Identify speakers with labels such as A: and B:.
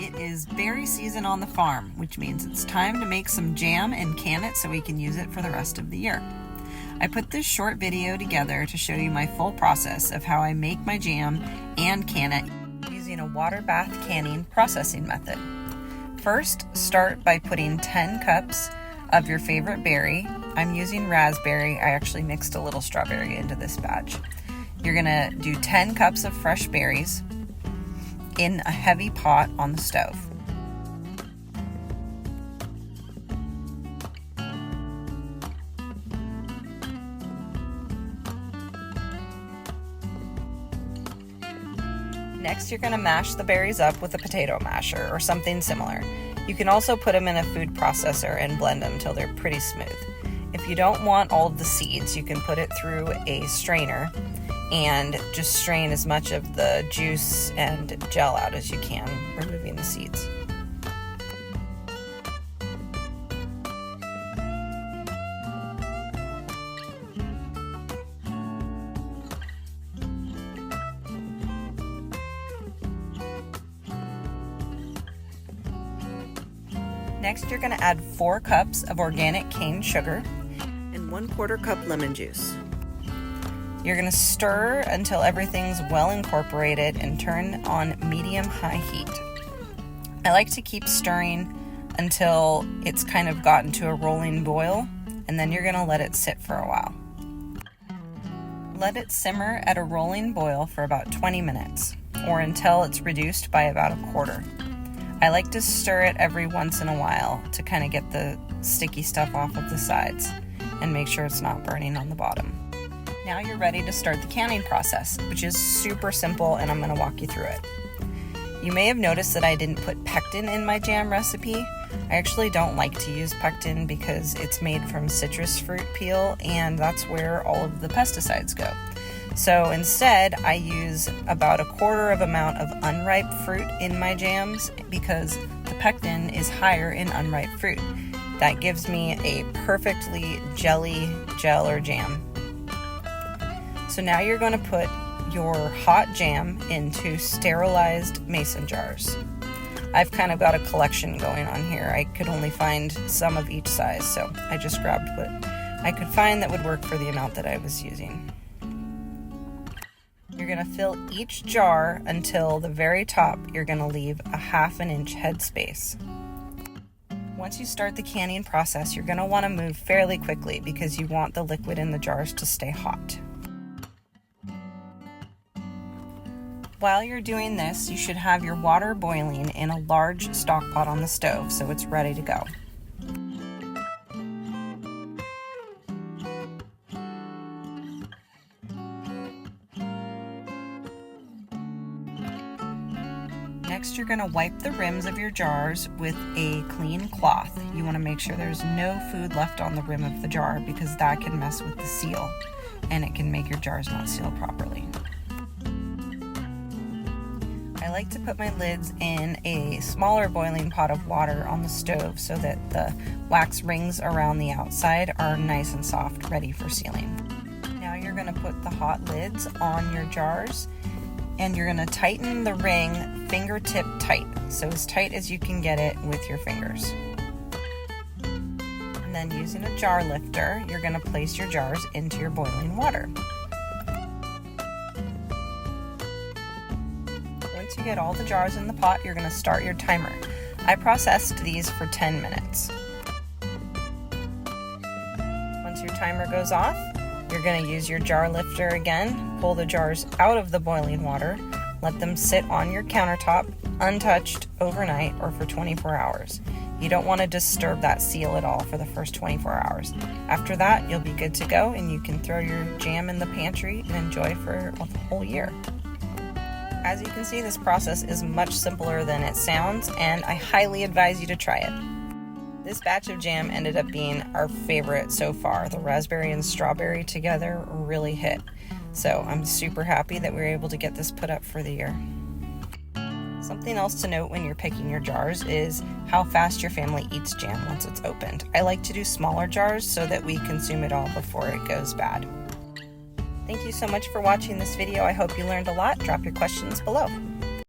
A: It is berry season on the farm, which means it's time to make some jam and can it so we can use it for the rest of the year. I put this short video together to show you my full process of how I make my jam and can it using a water bath canning processing method. First, start by putting 10 cups of your favorite berry. I'm using raspberry. I actually mixed a little strawberry into this batch. You're gonna do 10 cups of fresh berries in a heavy pot on the stove. Next, you're going to mash the berries up with a potato masher or something similar. You can also put them in a food processor and blend them till they're pretty smooth. If you don't want all of the seeds, you can put it through a strainer and just strain as much of the juice and gel out as you can, removing the seeds. Next, you're going to add 4 cups of organic cane sugar and 1/4 cup lemon juice. You're going to stir until everything's well incorporated and turn on medium-high heat. I like to keep stirring until it's kind of gotten to a rolling boil, and then you're going to let it sit for a while. Let it simmer at a rolling boil for about 20 minutes, or until it's reduced by about 1/4. I like to stir it every once in a while to kind of get the sticky stuff off of the sides and make sure it's not burning on the bottom. Now you're ready to start the canning process, which is super simple, and I'm going to walk you through it. You may have noticed that I didn't put pectin in my jam recipe. I actually don't like to use pectin because it's made from citrus fruit peel, and that's where all of the pesticides go. So instead, I use about 1/4 of amount of unripe fruit in my jams because the pectin is higher in unripe fruit. That gives me a perfectly jelly gel or jam. So now you're going to put your hot jam into sterilized mason jars. I've kind of got a collection going on here. I could only find some of each size, so I just grabbed what I could find that would work for the amount that I was using. You're going to fill each jar until the very top. You're going to leave a 1/2 inch headspace. Once you start the canning process, you're going to want to move fairly quickly because you want the liquid in the jars to stay hot. While you're doing this, you should have your water boiling in a large stock pot on the stove so it's ready to go. Next, you're going to wipe the rims of your jars with a clean cloth. You want to make sure there's no food left on the rim of the jar because that can mess with the seal and it can make your jars not seal properly. I like to put my lids in a smaller boiling pot of water on the stove so that the wax rings around the outside are nice and soft, ready for sealing. Now you're going to put the hot lids on your jars, and you're going to tighten the ring fingertip tight, so as tight as you can get it with your fingers. And then using a jar lifter, you're going to place your jars into your boiling water. Once you get all the jars in the pot, you're going to start your timer. I processed these for 10 minutes. Once your timer goes off, you're going to use your jar lifter again, pull the jars out of the boiling water, let them sit on your countertop untouched overnight or for 24 hours. You don't want to disturb that seal at all for the first 24 hours. After that, you'll be good to go and you can throw your jam in the pantry and enjoy for a whole year. As you can see, this process is much simpler than it sounds, and I highly advise you to try it. This batch of jam ended up being our favorite so far. The raspberry and strawberry together really hit. So I'm super happy that we were able to get this put up for the year. Something else to note when you're picking your jars is how fast your family eats jam once it's opened. I like to do smaller jars so that we consume it all before it goes bad. Thank you so much for watching this video. I hope you learned a lot. Drop your questions below.